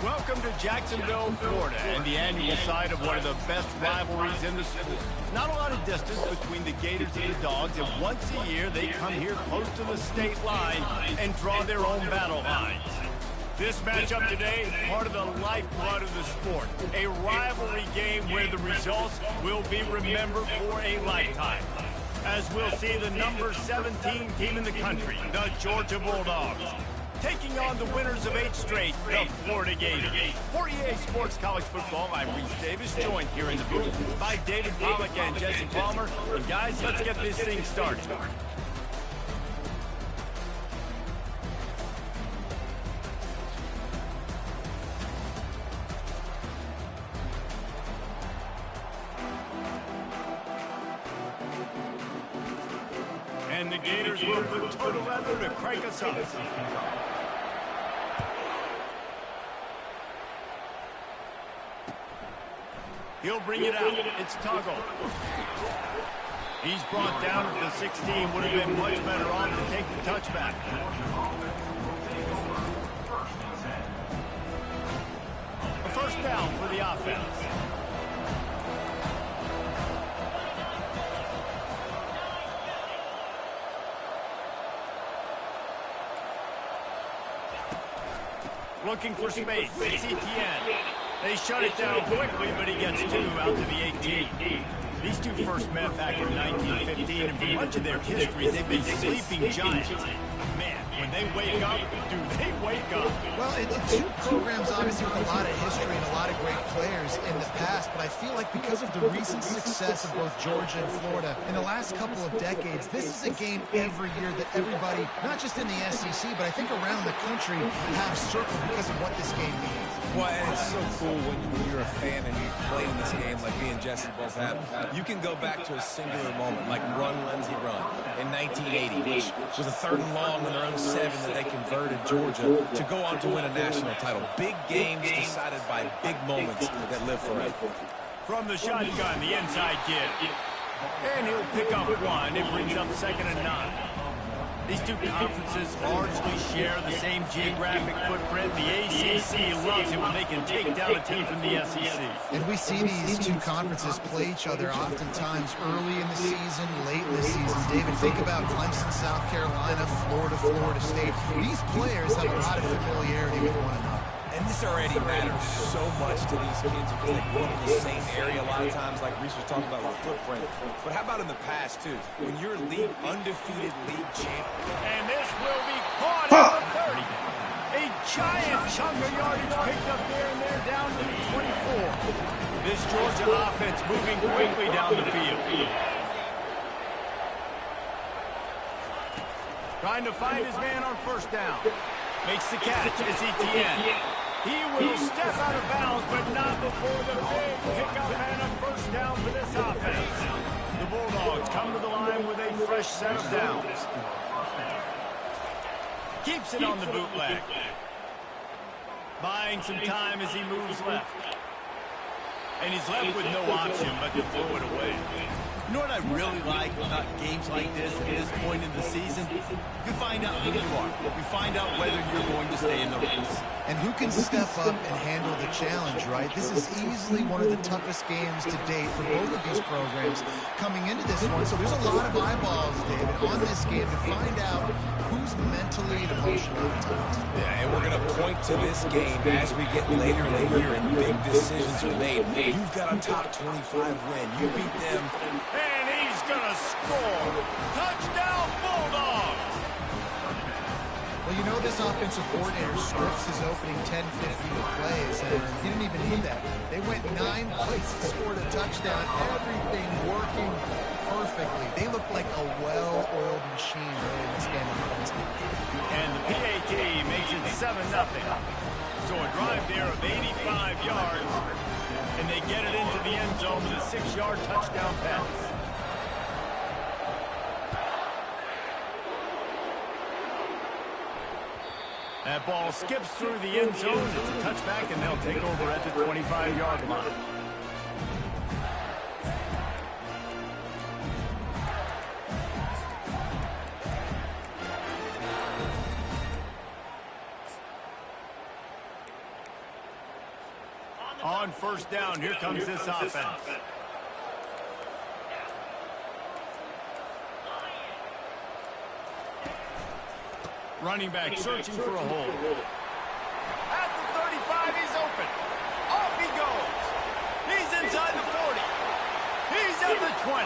Welcome to Jacksonville, Florida, and the annual site of one of the best rivalries in the sport. Not a lot of distance between the Gators and the Dogs, and once a year they come here close to the state line and draw their own battle lines. This matchup today is part of the lifeblood of the sport, a rivalry game where the results will be remembered for a lifetime. As we'll see the number 17 team in the country, the Georgia Bulldogs, taking on the winners of 8 straight, the Florida Gators. For EA Sports College Football, I'm Reese Davis, joined here in the booth by David Pollack and Jesse Palmer. And guys, let's get this thing started. And the Gators will put total leather to crank us up. He'll bring it out. It's Tuggle. He's brought down at the 16. Would have been much better off to take the touchback. A first down for the offense. Looking for space. It's ETN. They shut it down quickly, but he gets 2 out to the 18. These two first met back in 1915, and for much of their history, they've been sleeping giants. Man, when they wake up, do they wake up? Well, it's two programs, obviously, with a lot of history and a lot of great players in the past, but I feel like because of the recent success of both Georgia and Florida in the last couple of decades, this is a game every year that everybody, not just in the SEC, but I think around the country, have circled because of what this game means. Well, and it's so cool when you're a fan and you play in this game like me and Jesse both have. You can go back to a singular moment, like Run, Lindsey, Run in 1980, which was a 3rd and long in their own 7 that they converted Georgia to go on to win a national title. Big games decided by big moments that live forever. From the shotgun, the inside kid. And he'll pick up 1. It brings up 2nd and 9. These two conferences largely share the same geographic footprint. The ACC loves it when they can take down a team from the SEC. And we see these two conferences play each other oftentimes early in the season, late in the season. David, think about Clemson, South Carolina, Florida, Florida State. These players have a lot of familiarity with one another. And this already matters so much to these kids because they grew up in the same area a lot of times, like Reese was talking about with the footprint. But how about in the past, too? When you're undefeated league champion. And this will be caught at the 30. A giant chunk of yardage picked up there, and they're down to the 24. This Georgia offense moving quickly down the field. Trying to find his man on first down. Makes the catch as ETN. He will step out of bounds, but not before the big pickup and a first down for this offense. The Bulldogs come to the line with a fresh set of downs. Keeps it on the bootleg. Buying some time as he moves left. And he's left with no option but to throw it away. You know what I really like about games like this at this point in the season? You find out who you are. You find out whether you're going to stay in the race. And who can step up and handle the challenge, right? This is easily one of the toughest games to date for both of these programs coming into this one. So there's a lot of eyeballs, David, on this game to find out who's mentally and emotionally tough. Yeah, and we're going to point to this game as we get later in the year and big decisions are made. You've got a top 25 win. You beat them. And he's going to score. Touchdown, Bulldogs. Well, you know this offensive coordinator scripts his opening 10-15 plays, and he didn't even need that. They went 9 plays, scored a touchdown, everything working perfectly. They look like a well-oiled machine early in this game. And the PAT makes it 7-0. So a drive there of 85 yards, and they get it into the end zone with a 6-yard touchdown pass. That ball skips through the end zone. It's a touchback, and they'll take over at the 25-yard line. On first down, here comes this offense. Running back searching for a hole. At the 35, he's open. Off he goes. He's inside the 40. He's at the 20.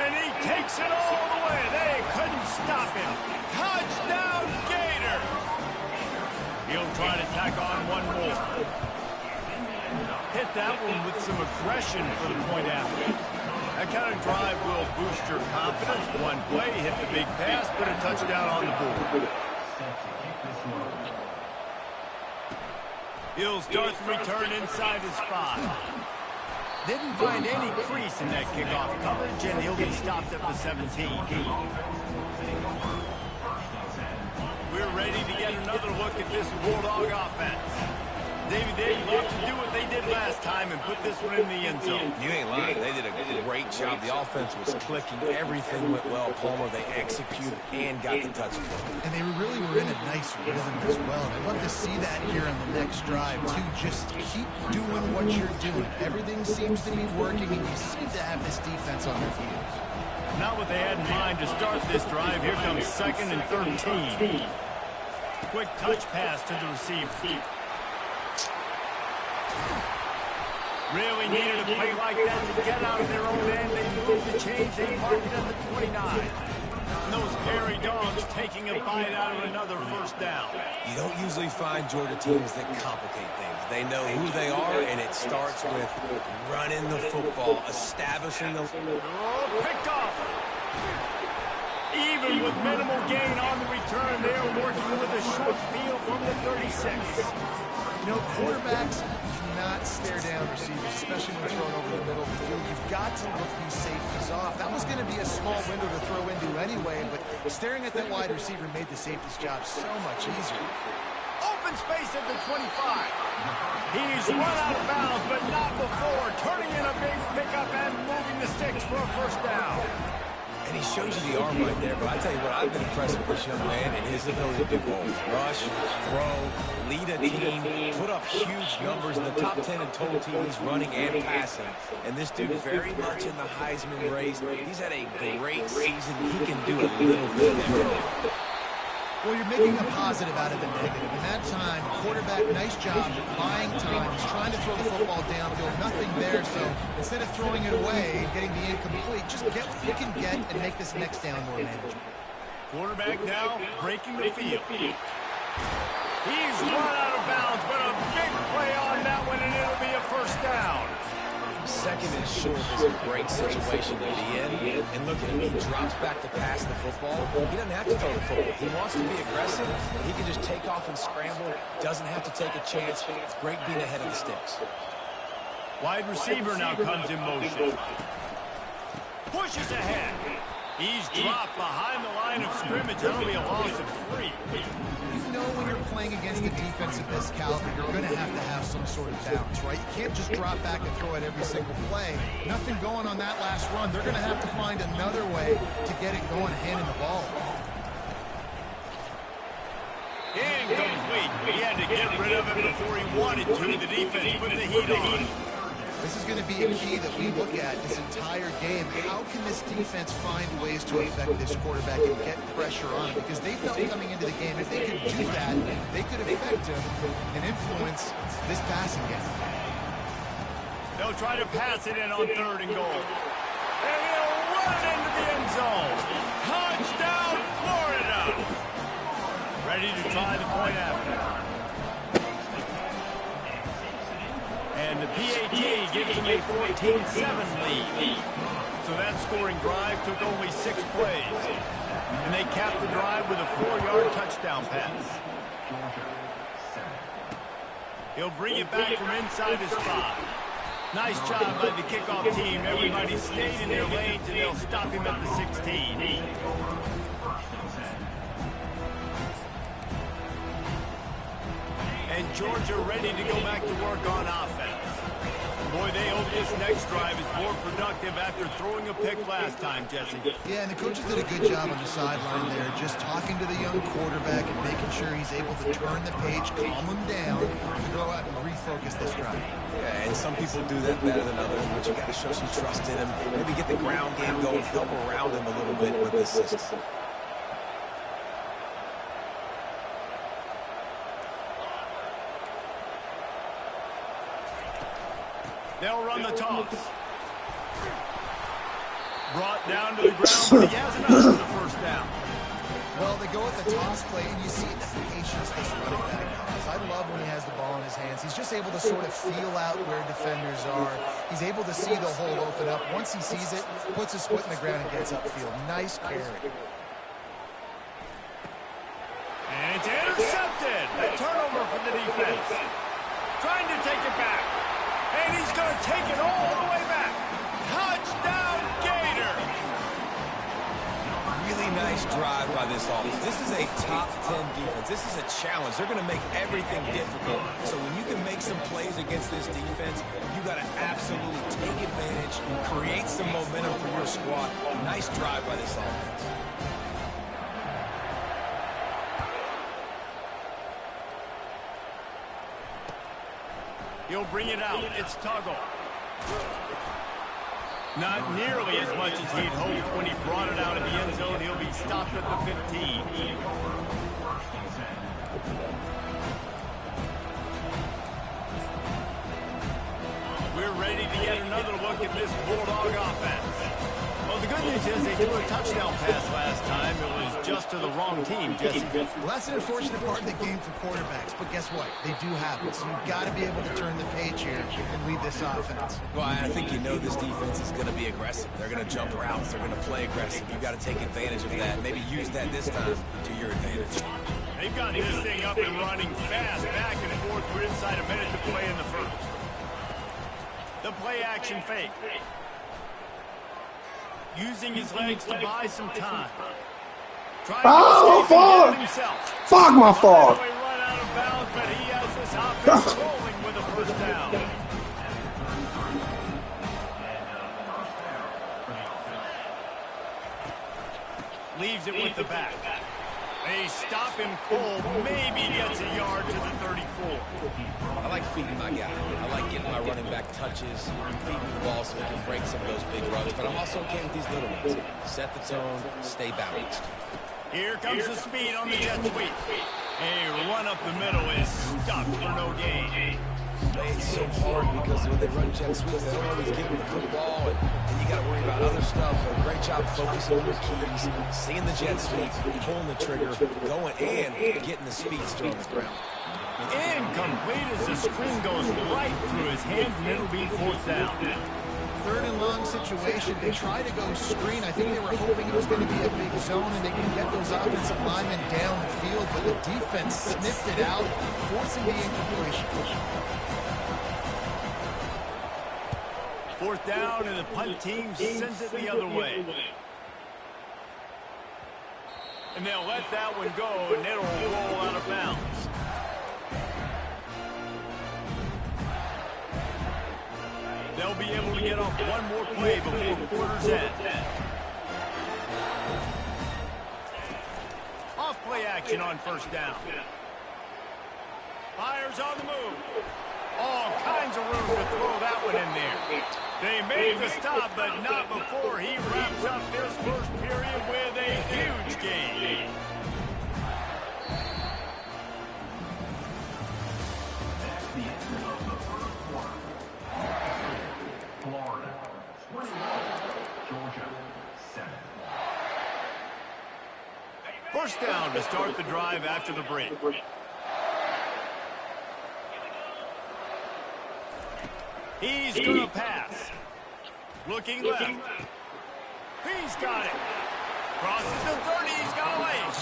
And he takes it all the way. They couldn't stop him. Touchdown, Gator. He'll try to tack on one more. Hit that one with some aggression for the point after. That kind of drive will boost your confidence. One play, hit the big pass, put a touchdown on the board. He'll start the return inside his 5. Didn't find any crease in that kickoff coverage, and he'll be stopped at the 17. We're ready to get another look at this Bulldog offense. David, they'd love to do what they did last time and put this one in the end zone. You ain't lying. They did a great job. The offense was clicking. Everything went well. Palmer, they executed and got the touchdown. And they really were in a nice rhythm as well. And I'd love to see that here on the next drive, too. Just keep doing what you're doing. Everything seems to be working, and you seem to have this defense on their heels. Not what they had in mind to start this drive. Here comes 2nd and 13. Quick touch pass to the receiver. Really needed a play like that to get out of their own end. They moved the chains. They marked it at the 29. And those hairy dogs taking a bite out of another first down. You don't usually find Georgia teams that complicate things. They know who they are, and it starts with running the football, establishing the... Oh, picked off. Even with minimal gain on the return, they're working with a short field from the 36. You know, quarterbacks cannot stare down receivers, especially when thrown over the middle of the field. You've got to look these safeties off. That was going to be a small window to throw into anyway, but staring at that wide receiver made the safety's job so much easier. Open space at the 25. He's run out of bounds, but not before. Turning in a big pickup and moving the sticks for a first down. And he shows you the arm right there, but I tell you what, I've been impressed with this young man and his ability to do both. Rush, throw, lead a team, put up huge numbers in the top 10 in total TDs running and passing. And this dude very much in the Heisman race. He's had a great season. He can do a little bit of everything. Well, you're making a positive out of the negative. In that time, quarterback, nice job buying time. He's trying to throw the football downfield. Nothing there, so instead of throwing it away and getting the incomplete, just get what you can get and make this next down more manageable. Quarterback now breaking the field. He's run out of bounds, but a big play on that one, and it'll be a first down. 2nd and short is a great situation to be in. And look at him, he drops back to pass the football. He doesn't have to throw the football. He wants to be aggressive. He can just take off and scramble. Doesn't have to take a chance. It's great being ahead of the sticks. Wide receiver now comes in motion. Pushes ahead. He's dropped behind the line of scrimmage. That'll be a loss of 3. You know when you're playing against a defense of this caliber, you're going to have some sort of bounce, right? You can't just drop back and throw it every single play. Nothing going on that last run. They're going to have to find another way to get it going, handing the ball. Incomplete. He had to get rid of it before he wanted to. The defense put the heat on. This is going to be a key that we look at this entire game. How can this defense find ways to affect this quarterback and get pressure on him? Because they felt coming into the game, if they could do that, they could affect him and influence this passing game. They'll try to pass it in on 3rd and goal. And he'll run it into the end zone. Touchdown, Florida! Ready to try the point after. And the PAT gives them a 14-7 lead. So that scoring drive took only 6 plays. And they capped the drive with a 4-yard touchdown pass. He'll bring it back from inside his 5. Nice job by the kickoff team. Everybody stayed in their lanes, and they'll stop him at the 16. And Georgia ready to go back to work on offense. Boy, they hope this next drive is more productive after throwing a pick last time, Jesse. Yeah, and the coaches did a good job on the sideline there, just talking to the young quarterback and making sure he's able to turn the page, calm him down, and go out and refocus this drive. Yeah, and some people do that better than others, but you got to show some trust in him. Maybe get the ground game going, help around him a little bit with this system. They'll run the toss. Brought down to the ground, but he has enough for the first down. Well, they go with the toss play, and you see the patience this running back has. I love when he has the ball in his hands. He's just able to sort of feel out where defenders are. He's able to see the hole open up. Once he sees it, puts his foot in the ground and gets upfield. Nice carry. And it's intercepted. A turnover for the defense. Trying to take it back. And he's going to take it all the way back. Touchdown, Gator. Really nice drive by this offense. This is a top 10 defense. This is a challenge. They're going to make everything difficult. So when you can make some plays against this defense, you got to absolutely take advantage, create some momentum for your squad. Nice drive by this offense. He'll bring it out. It's Tuggle. Not nearly as much as he'd hoped when he brought it out of the end zone. He'll be stopped at the 15. We're ready to get another look at this Bulldog offense. Well, the good news is they threw a touchdown pass last time. It was just to the wrong team, Jesse. Well, that's an unfortunate part of the game for quarterbacks, but guess what? They do happen, so you've got to be able to turn the page here and lead this offense. Well, I think you know this defense is going to be aggressive. They're going to jump routes. They're going to play aggressive. You've got to take advantage of that. Maybe use that this time to your advantage. They've got this thing up and running fast, back and forth. We're inside a minute to play in the first. The play action fake. Using his legs to buy some time. Trying to escape and get himself. Fuck my fault. Run out of bounds, but he has this offense rolling with a first down. Leaves it with the back. They stop him cold. Maybe gets a yard to the 34. I like feeding my guy. I like getting my running back touches, feeding the ball so he can break some of those big runs. But I'm also okay with these little ones. Set the tone, stay balanced. Here comes the speed on the jet sweep. A run up the middle is stuffed for no gain. It's so hard because when they run jet sweeps, they don't always give them the football, and you got to worry about other stuff. But great job focusing on your keys, seeing the jet sweep, pulling the trigger, going, and getting the speedster on the ground. Incomplete as the screen goes right through his hands, and it'll be fourth down. Third and long situation. They try to go screen. I think they were hoping it was going to be a big zone and they can get those offensive linemen down the field, but the defense sniffed it out, forcing the incompletion. Fourth down, and the punt team sends it the other way. And they'll let that one go, and it'll roll out of bounds. They'll be able to get off one more play before quarter's end. Off play action on first down. Fires on the move. All kinds of room to throw that one in there. They made the stop, but not before he wraps up this first period with a huge gain. Florida, 21, Georgia, 7. First down to start the drive after the break. He's going to pass. Looking left. He's got it. Crosses the 30. He's got a lane.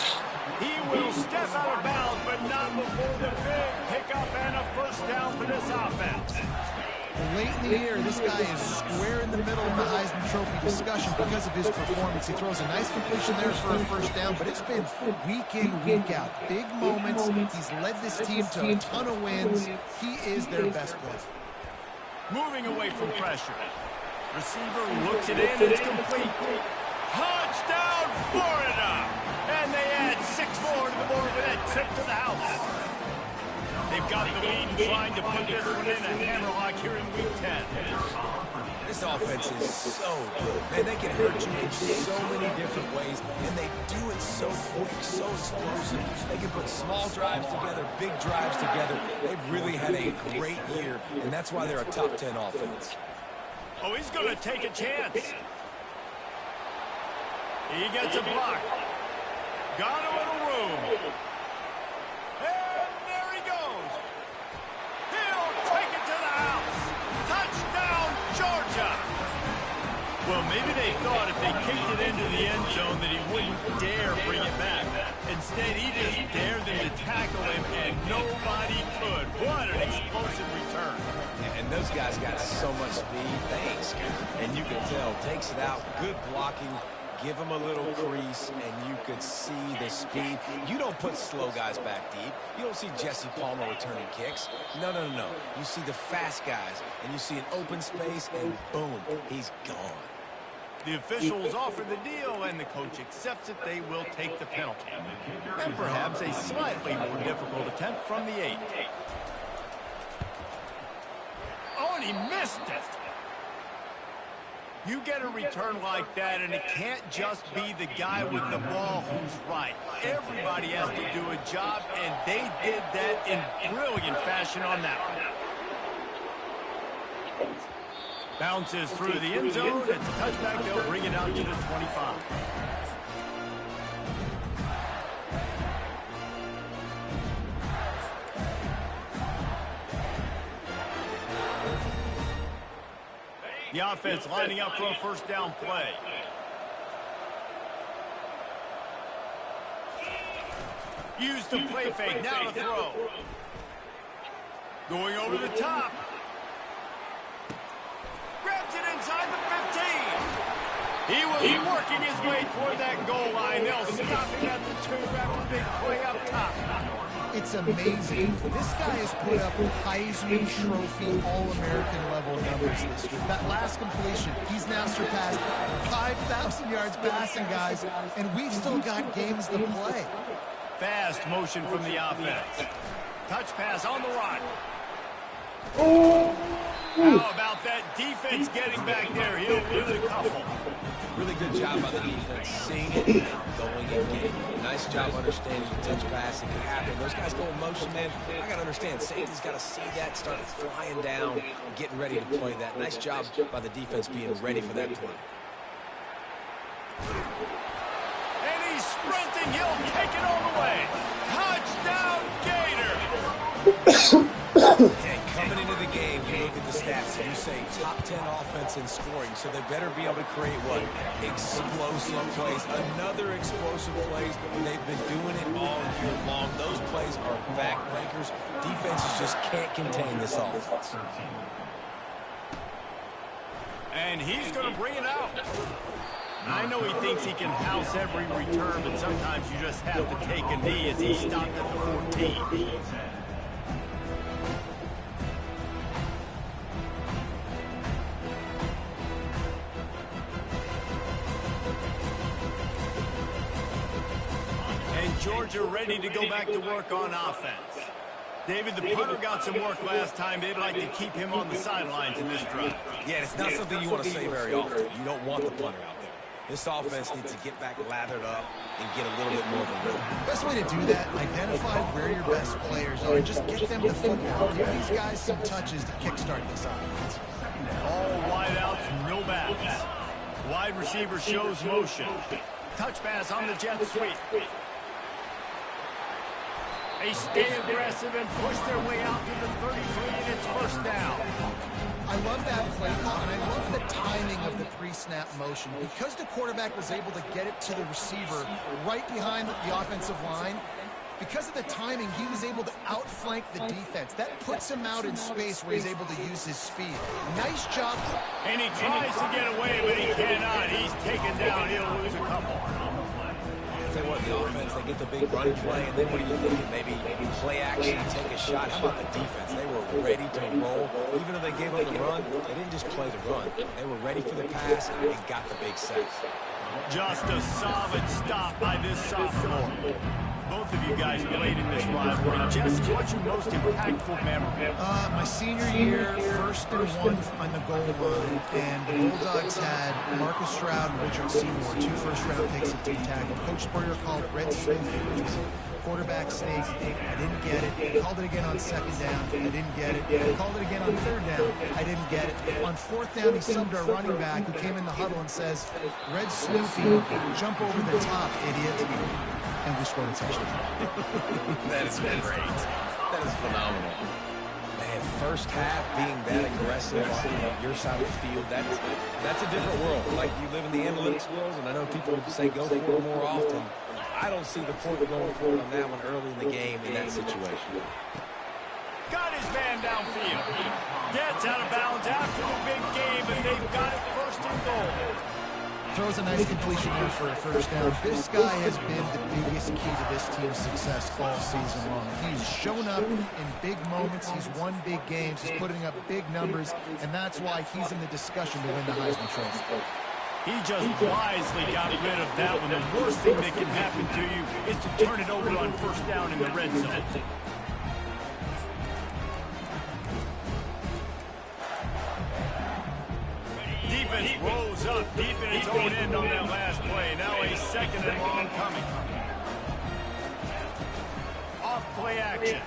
He will step out of bounds, but not before the big pickup and a first down for this offense. Late in the year, this guy is square in the middle of the Heisman Trophy discussion because of his performance. He throws a nice completion there for a first down, but it's been week in, week out. Big moments. He's led this team to a ton of wins. He is their best player. Moving away from pressure. Receiver looks it in. It's complete. Touchdown, Florida! And they add 6 more to the board with that trip to the house. They've got the lead and trying to put this one in a hammerlock here in Week 10. This offense is so good. Man, they can hurt you in so many different ways, and they do it so quick, so explosive. They can put small drives together, big drives together. They've really had a great year, and that's why they're a top 10 offense. Oh, he's going to take a chance. He gets a block. Got a little room. And there he goes. He'll take it to the house. Touchdown, Georgia. Well, maybe they thought if they kicked it into the end zone that he wouldn't dare bring it back. Instead, he just dared them to tackle him, and nobody could. What an explosive return. And those guys got so much speed. Thanks, and you can tell. Takes it out. Good blocking. Give him a little crease, and you could see the speed. You don't put slow guys back deep. You don't see Jesse Palmer returning kicks. No, no, no, no. You see the fast guys, and you see an open space, and boom, he's gone. The officials offer the deal, and the coach accepts it. They will take the penalty. And perhaps a slightly more difficult attempt from the 8. Oh, and he missed it. You get a return like that, and it can't just be the guy with the ball who's right. Everybody has to do a job, and they did that in brilliant fashion on that one. Bounces through the end zone. It's a touchback. They'll bring it out to the 25. The offense lining up for a first down play. Use the play fake. Now to throw. Going over the top. Grabs it inside the 15. He was working his way toward that goal line. They'll stop him at the 2 after the big play up top. It's amazing. This guy has put up Heisman Trophy All-American level numbers this year. That last completion, he's now surpassed 5,000 yards passing, guys, and we've still got games to play. Fast motion from the offense. Touch pass on the run. How about that defense getting back there? He'll lose a couple. Really good job by the defense, seeing it, going and getting it. Nice job understanding the touch pass. It can happen. Those guys go in motion, man. I got to understand, safety's got to see that, start flying down, getting ready to play that. Nice job by the defense being ready for that play. And he's sprinting. He'll take it all the way. Touchdown, Gator. And coming into the game, you look at the stats and you say top 10 offense in scoring, so they better be able to create what? Explosive plays. Another explosive plays. They've been doing it all year long. Those plays are backbreakers. Defenses just can't contain this offense. And he's going to bring it out. I know he thinks he can house every return, but sometimes you just have to take a knee as he stopped at the 14. Georgia ready to go back to work on offense. David, the punter got some work last time. They'd like to keep him on the sidelines in this drive. Yeah, it's not something you want to say very often. You don't want the punter out there. This offense needs to get back lathered up and get a little bit more of a rhythm. Best way to do that, identify where your best players are and just get them to football. Give these guys some touches to kickstart this offense. All wideouts, no backs. Wide receiver shows motion. Touch pass on the jet sweep. They stay aggressive and push their way out to the 33, and it's first down. I I love that play call, and I love the timing of the pre-snap motion. Because the quarterback was able to get it to the receiver right behind the offensive line, because of the timing, he was able to outflank the defense. That puts him out in space where he's able to use his speed. Nice job. And he tries to get away, but he cannot. He's taken down. He'll lose a couple. I'll tell you what, the offense, they get the big run play, and then what are you thinking? Maybe play action, take a shot. How about the defense? They were ready to roll. Even if they gave up the run, they didn't just play the run. They were ready for the pass and got the big sack. Just a solid stop by this sophomore. Both of you guys played in this rivalry. Jesse, what's your most impactful memory? My senior year, 1st and 1 on the goal line, and the Bulldogs had Marcus Stroud and Richard Seymour, 2 first-round picks at D-tackle. Coach Spurrier called Red Snoop, which was quarterback sneak. I didn't get it. Called it again on 2nd down. I didn't get it. Called it again on 3rd down. I didn't get it. On 4th down, he subbed our running back who came in the huddle and says, Red Snoopy, jump over the top, idiot. And we scored a touchdown. That is great. That is phenomenal. Man, first half being that aggressive on your side of the field, that's a different world. Like, you live in the analytics world, and I know people say go for it more often. I don't see the point of going for it on that one early in the game in that situation. Got his man downfield. Gets out of bounds after the big game, and they've got it 1st and goal. Throws a nice completion there for a 1st down. This guy has been the biggest key to this team's success all season long. He's shown up in big moments. He's won big games. He's putting up big numbers, and that's why he's in the discussion to win the Heisman Trophy. He just wisely got rid of that one. The worst thing that can happen to you is to turn it over on 1st down in the red zone. Defense rose up deep in its own end on that last play. Now a 2nd and long coming. Off play action.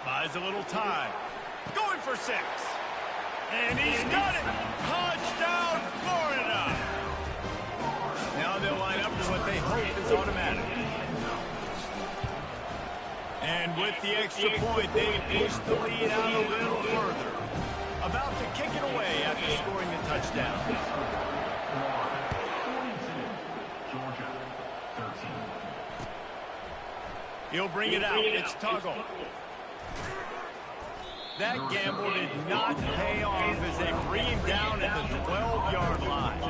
Buys a little time. Going for 6. And he's got it. Touchdown, Florida. Now they'll line up for what they hope is automatic. And with the extra point, they push the lead out a little further. About to kick it away after scoring the touchdown. Georgia, 13. He'll bring it out. It's Tuggle. That gamble did not pay off as they bring him down at the 12-yard line.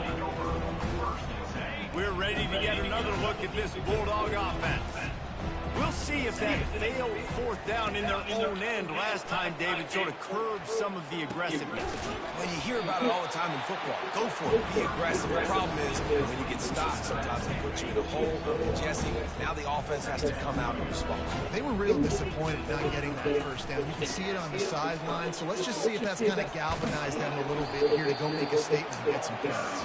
We're ready to get another look at this Bulldog offense. We'll see if that failed 4th down in their own end last time, David, sort of curbed some of the aggressiveness. Well, you hear about it all the time in football. Go for it. Be aggressive. The problem is when you get stopped, sometimes they put you in a hole. Jesse, now the offense has to come out and respond. They were real disappointed not getting that 1st down. You can see it on the sideline. So let's just see if that's kind of galvanized them a little bit here to go make a statement and get some points.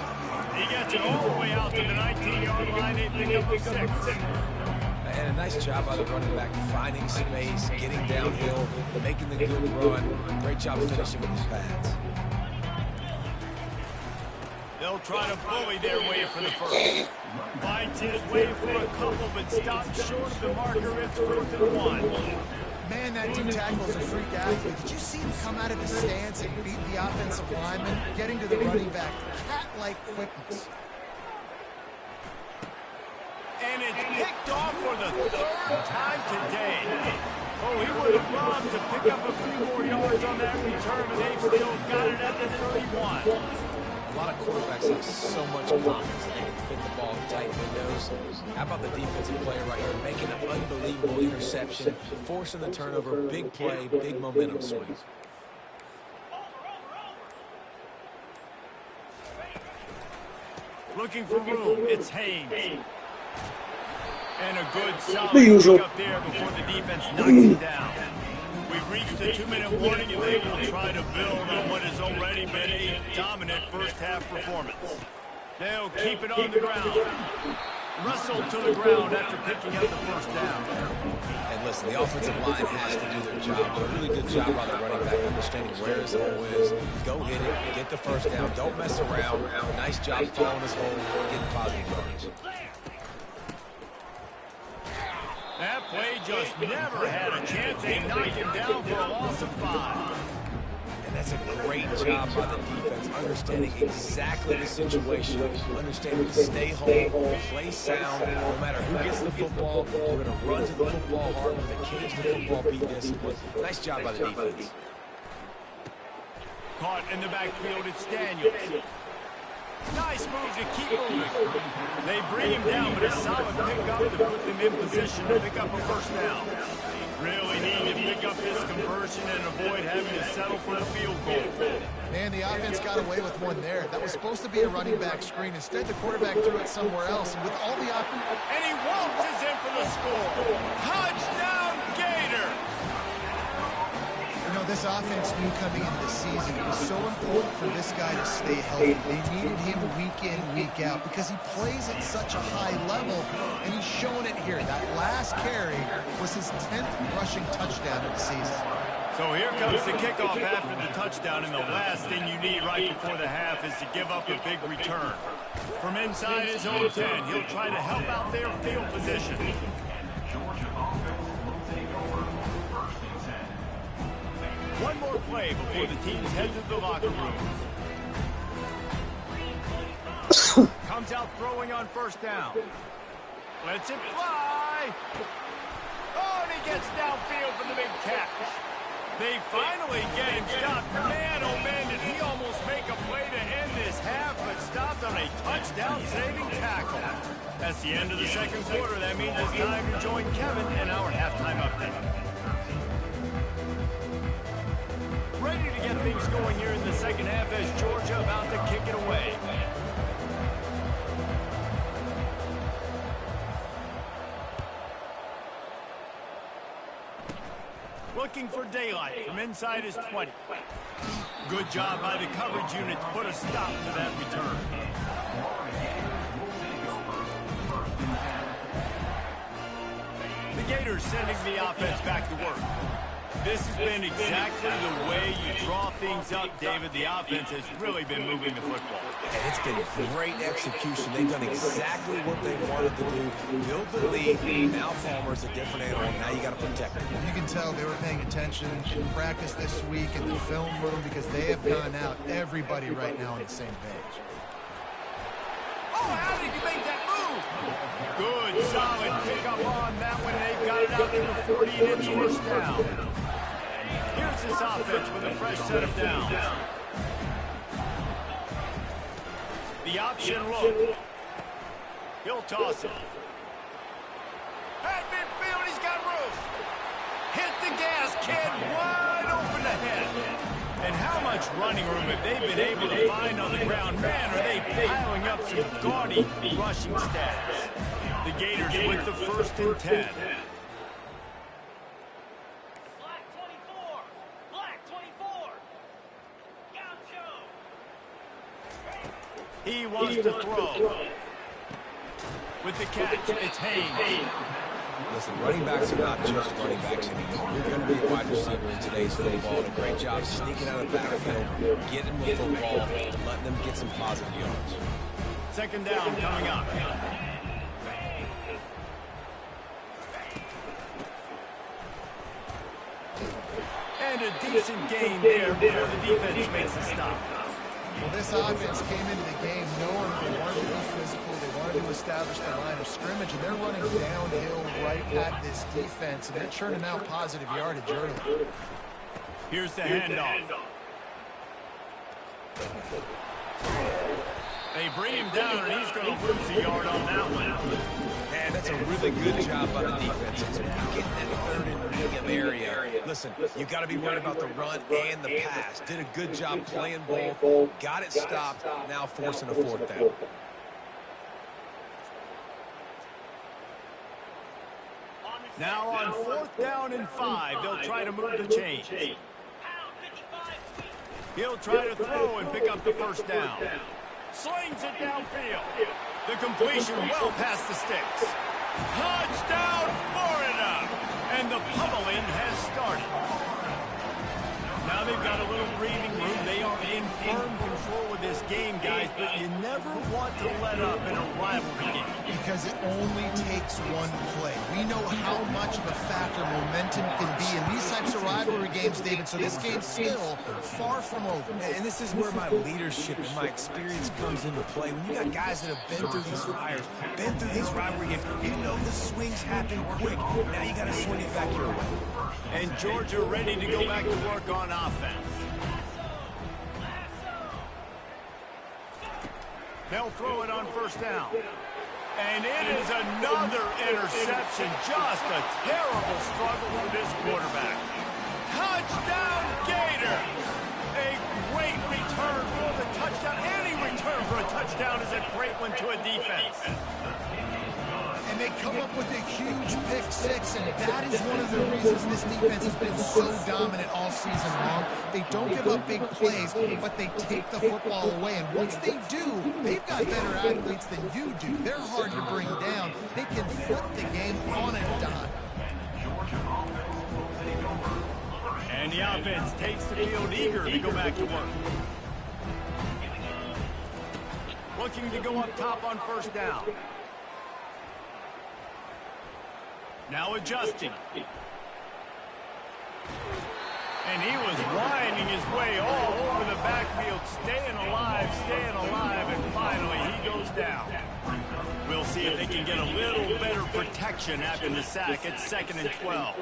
He gets it all the way out to the 19-yard line. They pick up a 6. And a nice job by the running back, finding space, getting downhill, making the good run. Great job finishing with his pads. They'll try to bully their way for the 1st. Finds his way for a couple, but stops short of the marker. It's 4th and 1. Man, that D-tackle is a freak athlete. Did you see him come out of the stance and beat the offensive lineman, getting to the running back? Cat-like quickness. And it's picked off for the 3rd time today. Oh, he would have loved to pick up a few more yards on that return, but they've still got it at the 31. A lot of quarterbacks have so much confidence that they can fit the ball in tight windows. How about the defensive player right here making an unbelievable interception, forcing the turnover, big play, big momentum swing. Looking for room, it's Haynes. And a good solid pick up there before the defense knocks him down. We've reached the 2-minute warning, and they will try to build on what has already been a dominant first-half performance. They'll keep it on the ground. Russell to the ground after picking up the 1st down. And listen, the offensive line has to do their job. A really good job by the running back, understanding where his hole is. Go hit it, get the 1st down, don't mess around. Nice job following his hole, getting positive yards. That play just never had a chance. They knocked him down for a loss of 5. And that's great job by the defense, understanding exactly the situation, understanding to stay home, play sound. No matter who gets the football, we're going to run to the football hard. We're going to cage the football, be disciplined. Nice job by the defense. Caught in the backfield, it's Daniels. Nice move to keep moving. They bring him down, but a solid pickup to put them in position to pick up a first down. Really need to pick up this conversion and avoid having to settle for the field goal. Man, the offense got away with one there. That was supposed to be a running back screen. Instead, the quarterback threw it somewhere else. And with all the and he waltzes in for the score. Touchdown, Gator! You know, this offense knew coming into the season it was so important for this guy to stay healthy. They needed him week in, week out because he plays at such a high level, and he's shown it here. That last carry was his 10th rushing touchdown of the season. So here comes the kickoff after the touchdown, and the last thing you need right before the half is to give up a big return. From inside his own 10, he'll try to help out their field position. Georgia offense will take over first and 10. One more play before the teams head to the locker rooms. Comes out throwing on first down. Lets it fly. Oh, and he gets downfield for the big catch. They finally get him stopped. Man, oh man, did he almost make a play to end this half, but stopped on a touchdown-saving tackle. That's the end of the second quarter. That means it's time to join Kevin in our halftime update. Ready to get things going here in the second half as Georgia about to kick it away. Looking for daylight from inside his 20. Good job by the coverage unit to put a stop to that return. The Gators sending the offense back to work. This has been exactly the way you draw things up, David. The offense has really been moving the football. And it's been great execution. They've done exactly what they wanted to do. Build the lead. Now Palmer's a different animal. Now you got to protect him. You can tell they were paying attention in practice this week in the film room because they have gone out everybody right now on the same page. Oh, how did you make that move? Good, solid pickup on that one. They've got it out to the 40, and it's first down. Here's this offense with a fresh set of downs. The option look. He'll toss it. At midfield, he's got room. Hit the gas, kid. Wide open ahead. And how much running room have they been able to find on the ground? Man, are they piling up some gaudy rushing stats. The Gators with the first and 10. He wants to throw. With the catch, it's Haynes. Listen, running backs are not just running backs anymore. You're going to be a wide receiver in today's football. And a great job sneaking out of the backfield, getting the football, and letting them get some positive yards. Second down coming up. And a decent gain there before the defense makes a stop. Well, this offense came into the game knowing they wanted to be physical, they wanted to establish the line of scrimmage, and they're running downhill right at this defense, and they're churning out positive yardage early. Here's the handoff. They bring him down, and he's going to lose a yard on that one. And that's a really good job by the defense. It's getting that third and medium area. Listen, you got to be worried about the run and the pass. Did a good job playing both. Got it stopped. Now forcing a fourth down. Now on fourth down and 5, they'll try to move the chains. He'll try to throw and pick up the first down. Slings it downfield. The completion well past the sticks. Touchdown, Florida! And the pummeling has started. Now they've got a little breathing room. They are in firm control with this game, guys, but you never want to let up in a rivalry game. Because it only takes one play. We know how much of a factor momentum can be in these types of rivalry games, David, so this game's still far from over. And this is where my leadership and my experience comes into play. When you got guys that have been through these fires, been through these rivalry games, you know the swings happen quick. Now you got to swing it back your way. And Georgia ready to go back to work on offense. They'll throw it on first down. And it is another interception. Just a terrible struggle for this quarterback. Touchdown, Gator! A great return for the touchdown. Any return for a touchdown is a great one to a defense. And they come up with a huge pick six, and that is one of the reasons this defense has been so dominant all season long. They don't give up big plays, but they take the football away. And once they do, they've got better athletes than you do. They're hard to bring down. They can flip the game on a dime. And the offense takes the field eager to go back to work. Looking to go up top on first down. Now adjusting. And he was winding his way all over the backfield, staying alive, and finally he goes down. We'll see if they can get a little better protection after the sack at 2nd and 12.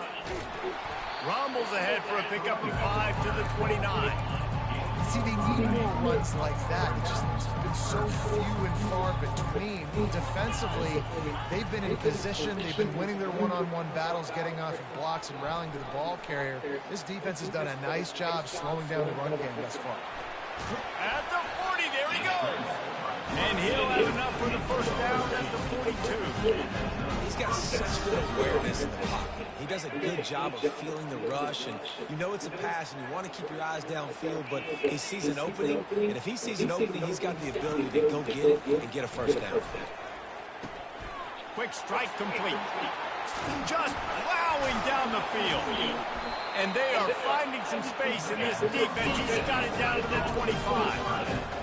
Rumbles ahead for a pickup of 5 to the 29. See, they need more runs like that. It's just been so few and far between. Defensively, they've been in position. They've been winning their one-on-one battles, getting off of blocks and rallying to the ball carrier. This defense has done a nice job slowing down the run game thus far. At the 40, there he goes. And he'll have enough for the first down at the 42. He's got such good awareness in the pocket. He does a good job of feeling the rush, and you know it's a pass, and you want to keep your eyes downfield, but he sees an opening, and if he sees an opening, he's got the ability to go get it and get a first down. Quick strike complete. Just plowing down the field. And they are finding some space in this defense. He's got it down to the 25.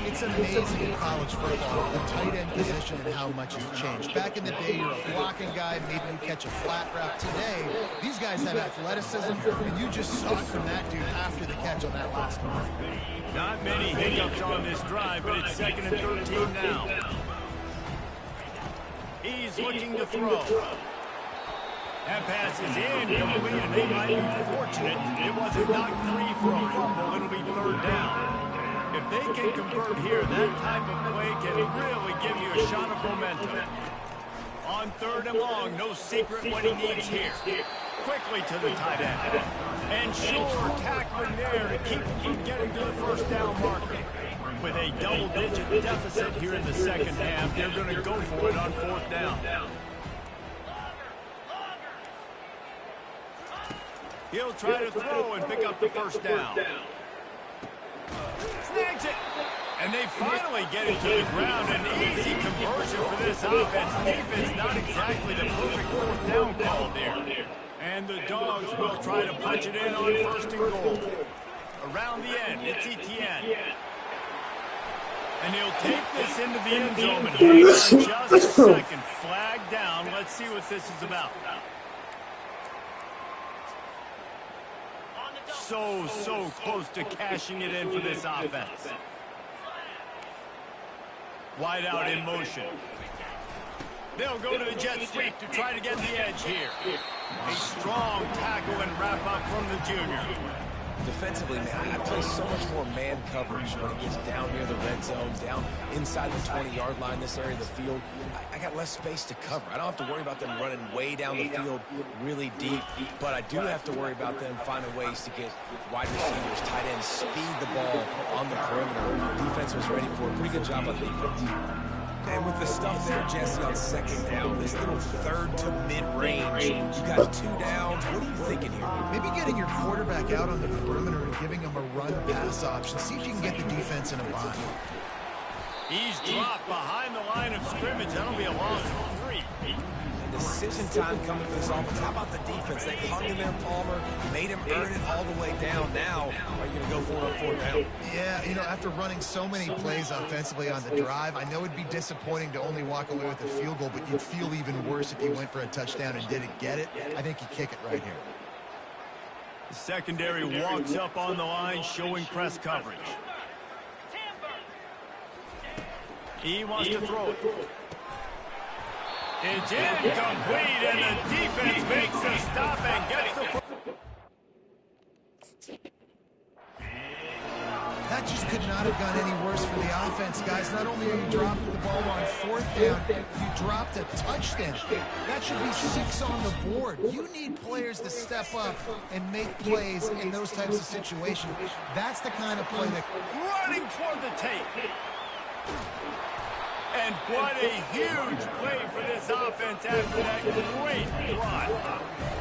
It's amazing in college football, the tight end position and how much has changed. Back in the day, you're a blocking guy, maybe you catch a flat route. Today, these guys have athleticism, and you just saw it from that dude after the catch on that last one. Not many hiccups on this drive, but it's 2nd and 13 now. He's looking to throw. That pass is incomplete, and they might be fortunate it wasn't knocked free for a fumble. It'll be 3rd down. If they can convert here, that type of play can really give you a shot of momentum. On 3rd and long, no secret what he needs here. Quickly to the tight end. And sure, tackling there to keep him from getting to the first down marker. With a double-digit deficit here in the second half, they're going to go for it on 4th down. He'll try to throw and pick up the first down. Snags it. And they finally get it to the ground. An easy conversion for this offense. Defense not exactly the perfect 4th down call there. And the Dogs will try to punch it in on 1st and goal. Around the end, it's Etienne. And he'll take this into the end zone. And hang on just a second. Flag down. Let's see what this is about. So close to cashing it in for this offense. Wide out in motion. They'll go to the jet sweep to try to get the edge here. A strong tackle and wrap up from the junior. Defensively, man, I play so much more man coverage when it gets down near the red zone, down inside the 20-yard line, this area of the field. I got less space to cover. I don't have to worry about them running way down the field really deep, but I do have to worry about them finding ways to get wide receivers, tight ends, speed the ball on the perimeter. Defense was ready for a pretty good job on defense. And with the stuff there, Jesse, on 2nd down, this little 3rd to mid-range, you got 2 downs. What are you thinking here? Maybe getting your quarterback out on the perimeter and giving him a run-pass option. See if you can get the defense in a bind. He's dropped behind the line of scrimmage. That'll be a loss of 3. And decision time coming for this offense. How about the defense? They hung in there, Palmer, made him earn it all the way down. Now, are go for it on fourth down. Yeah, you know, after running so many plays offensively on the drive, I know it'd be disappointing to only walk away with a field goal, but you'd feel even worse if you went for a touchdown and didn't get it. I think you kick it right here. The secondary walks up on the line, showing press coverage. He wants to throw it. It's incomplete, and the defense makes a stop and gets the... That just could not have gone any worse for the offense, guys. Not only are you dropping the ball on fourth down, you dropped a touchdown. That should be 6 on the board. You need players to step up and make plays in those types of situations. That's the kind of play that... Running toward the tape. And what a huge play for this offense after that great run.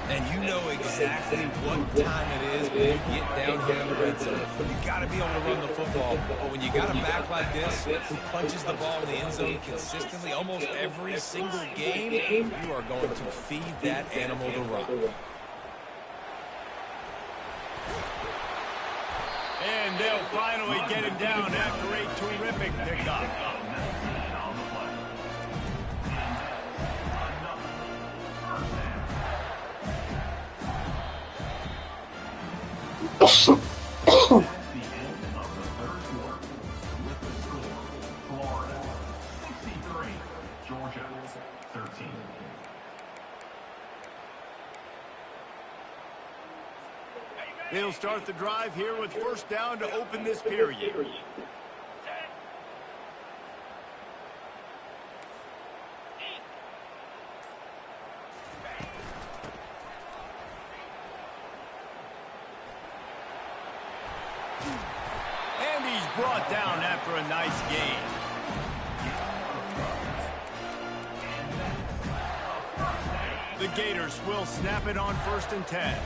And you know exactly what time it is when you get down here in the red zone. You got to be able to run the football. But when you got a back like this who punches the ball in the end zone consistently almost every single game, you are going to feed that animal the rock. And they'll finally get him down after a terrific pickup. That's the end of the third quarter with the score. Florida 63, Georgia 13. They'll start the drive here with first down to open this period. And he's brought down after a nice gain. The Gators will snap it on 1st and 10.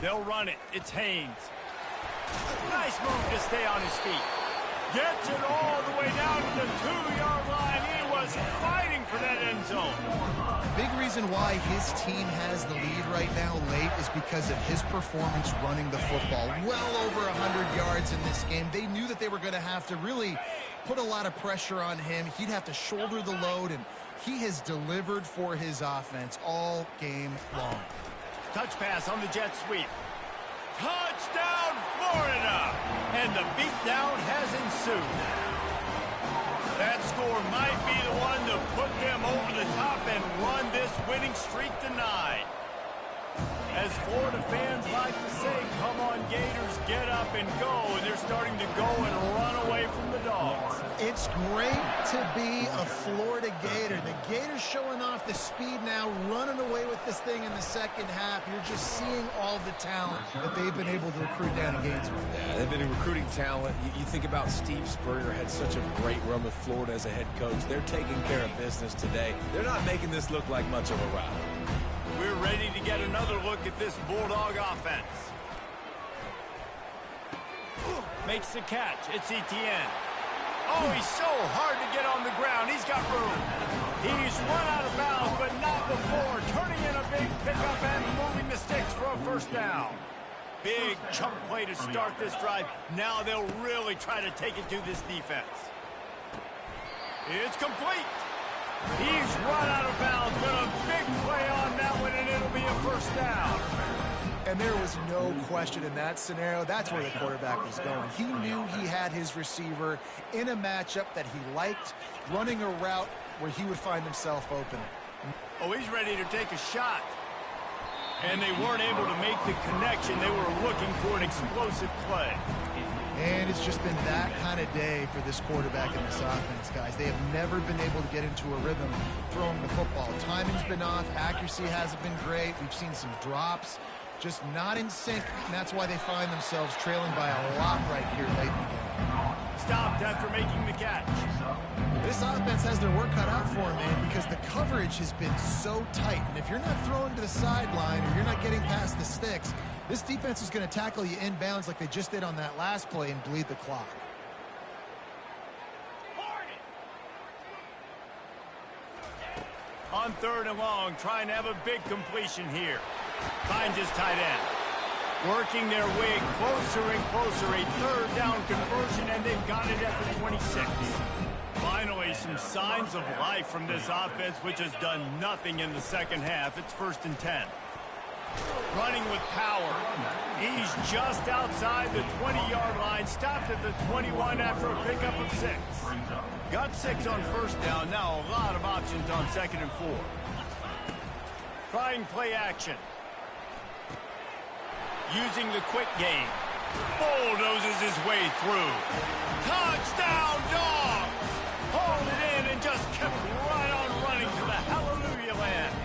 They'll run it. It's Haynes. Nice move to stay on his feet. Gets it all the way down to the 2-yard line. He was fighting for that end zone. Big reason why his team has the lead right now late is because of his performance running the football. Well over 100 yards in this game. They knew that they were going to have to really put a lot of pressure on him. He'd have to shoulder the load, and he has delivered for his offense all game long. Touch pass on the jet sweep. Touchdown, Florida! And the beatdown has ensued. That score might be the one to put them over the top and run this winning streak tonight. As Florida fans like to say, come on Gators, get up and go. And they're starting to go and run away from the Dogs. It's great to be a Florida Gator. The Gators showing off the speed now, running away with this thing in the second half. You're just seeing all the talent that they've been able to recruit down in Gainesville. Yeah, they've been recruiting talent. You think about Steve Spurrier had such a great run with Florida as a head coach. They're taking care of business today. They're not making this look like much of a rival. We're ready to get another look at this Bulldog offense. Makes the catch. It's Etienne. Oh, he's so hard to get on the ground. He's got room. He's run out of bounds, but not before. Turning in a big pickup and moving the sticks for a first down. Big chunk play to start this drive. Now they'll really try to take it to this defense. It's complete. He's run out of bounds, but a big play on that one, and it'll be a first down. And there was no question in that scenario. That's where the quarterback was going. He knew he had his receiver in a matchup that he liked, running a route where he would find himself open. Oh, he's ready to take a shot. And they weren't able to make the connection. They were looking for an explosive play. And it's just been that kind of day for this quarterback in this offense, guys. They have never been able to get into a rhythm throwing the football. Timing's been off. Accuracy hasn't been great. We've seen some drops. Just not in sync, and that's why they find themselves trailing by a lot right here late in the game. Stopped after making the catch. This offense has their work cut out for them, man, because the coverage has been so tight. And if you're not throwing to the sideline or you're not getting past the sticks, this defense is going to tackle you inbounds like they just did on that last play and bleed the clock. On 3rd and long, trying to have a big completion here. Finds his tight end. Working their way closer and closer. A 3rd down conversion, and they've got it at the 26. Finally, some signs of life from this offense, which has done nothing in the second half. It's 1st and 10. Running with power. He's just outside the 20-yard line. Stopped at the 21 after a pickup of 6. Got 6 on 1st down. Now a lot of options on 2nd and 4. Trying play action. Using the quick game. Bulldozes his way through. Touchdown, Dogs! Hauled it in and just kept right on running to the hallelujah land.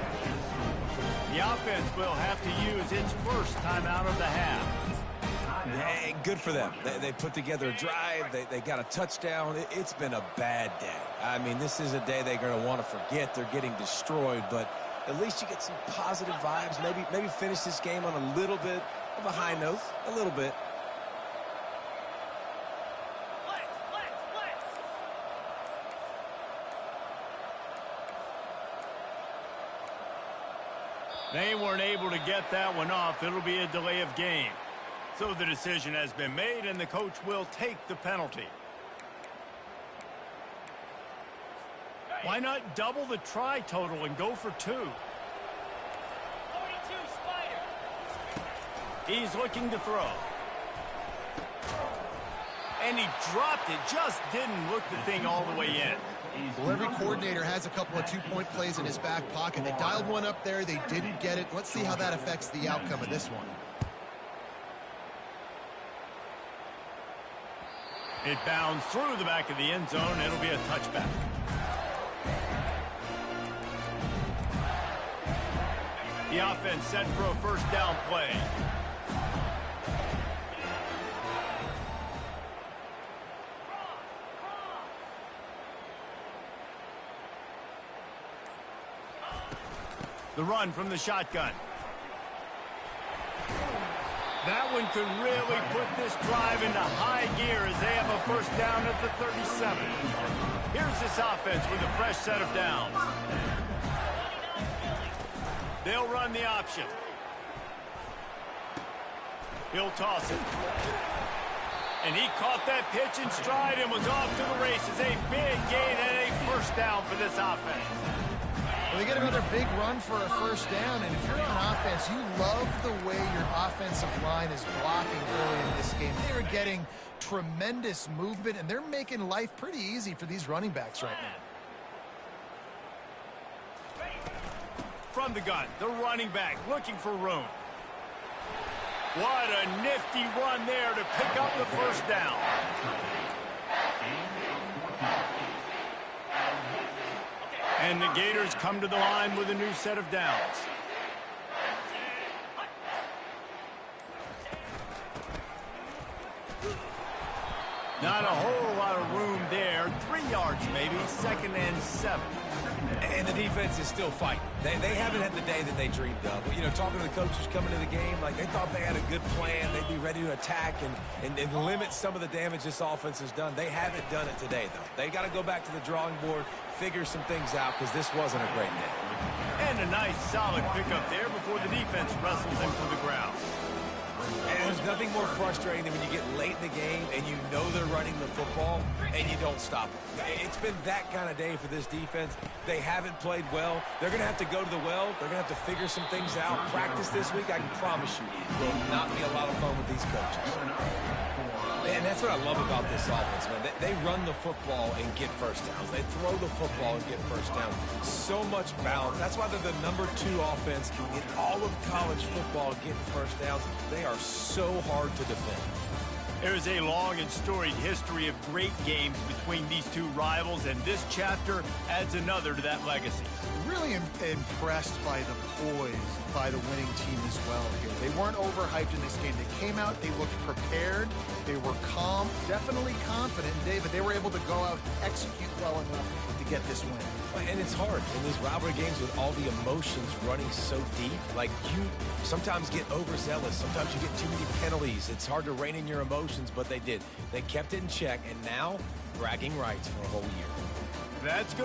The offense will have to use its first timeout of the half. Hey, good for them. They put together a drive. They got a touchdown. It's been a bad day. I mean, this is a day they're going to want to forget. They're getting destroyed, but at least you get some positive vibes. Maybe finish this game on a little bit of a high note. A little bit. They weren't able to get that one off. It'll be a delay of game. So the decision has been made, and the coach will take the penalty. Why not double the try total and go for 2? 42 Spider. He's looking to throw. And he dropped it. Just didn't look the thing all the way in. Well, every coordinator has a couple of two-point plays in his back pocket. They dialed one up there. They didn't get it. Let's see how that affects the outcome of this one. It bounds through the back of the end zone. It'll be a touchback. The offense set for a 1st down play. The run from the shotgun. That one could really put this drive into high gear as they have a 1st down at the 37. Here's this offense with a fresh set of downs. They'll run the option. He'll toss it. And he caught that pitch in stride and was off to the races. A big gain and a 1st down for this offense. Well, they get another big run for a 1st down, and if you're on offense, you love the way your offensive line is blocking early in this game. They are getting tremendous movement, and they're making life pretty easy for these running backs right now. From the gun, the running back looking for room. What a nifty run there to pick up the 1st down. And the Gators come to the line with a new set of downs. Not a whole lot of room there. 3 yards maybe. 2nd and 7. And the defense is still fighting. They haven't had the day that they dreamed of. You know, talking to the coaches coming to the game, like they thought they had a good plan. They'd be ready to attack and limit some of the damage this offense has done. They haven't done it today, though. They got to go back to the drawing board, figure some things out, because this wasn't a great day. And a nice solid pickup there before the defense wrestles him to the ground. And there's nothing more frustrating than when you get late in the game and you know they're running the football and you don't stop them. It's been that kind of day for this defense. They haven't played well. They're going to have to go to the well. They're going to have to figure some things out. Practice this week, I can promise you, will not be a lot of fun with these coaches. And that's what I love about this offense, man. They run the football and get 1st downs. They throw the football and get 1st downs. So much balance. That's why they're the #2 offense in all of college football getting 1st downs. They are so hard to defend. There's a long and storied history of great games between these two rivals, and this chapter adds another to that legacy. Really impressed by the poise by the winning team as well here. They weren't overhyped in this game. They came out, they looked prepared, they were calm, definitely confident. David, they were able to go out and execute well enough to get this win. And it's hard in these rivalry games with all the emotions running so deep. Like, you sometimes get overzealous. Sometimes you get too many penalties. It's hard to rein in your emotions, but they did. They kept it in check, and now bragging rights for a whole year. That's good.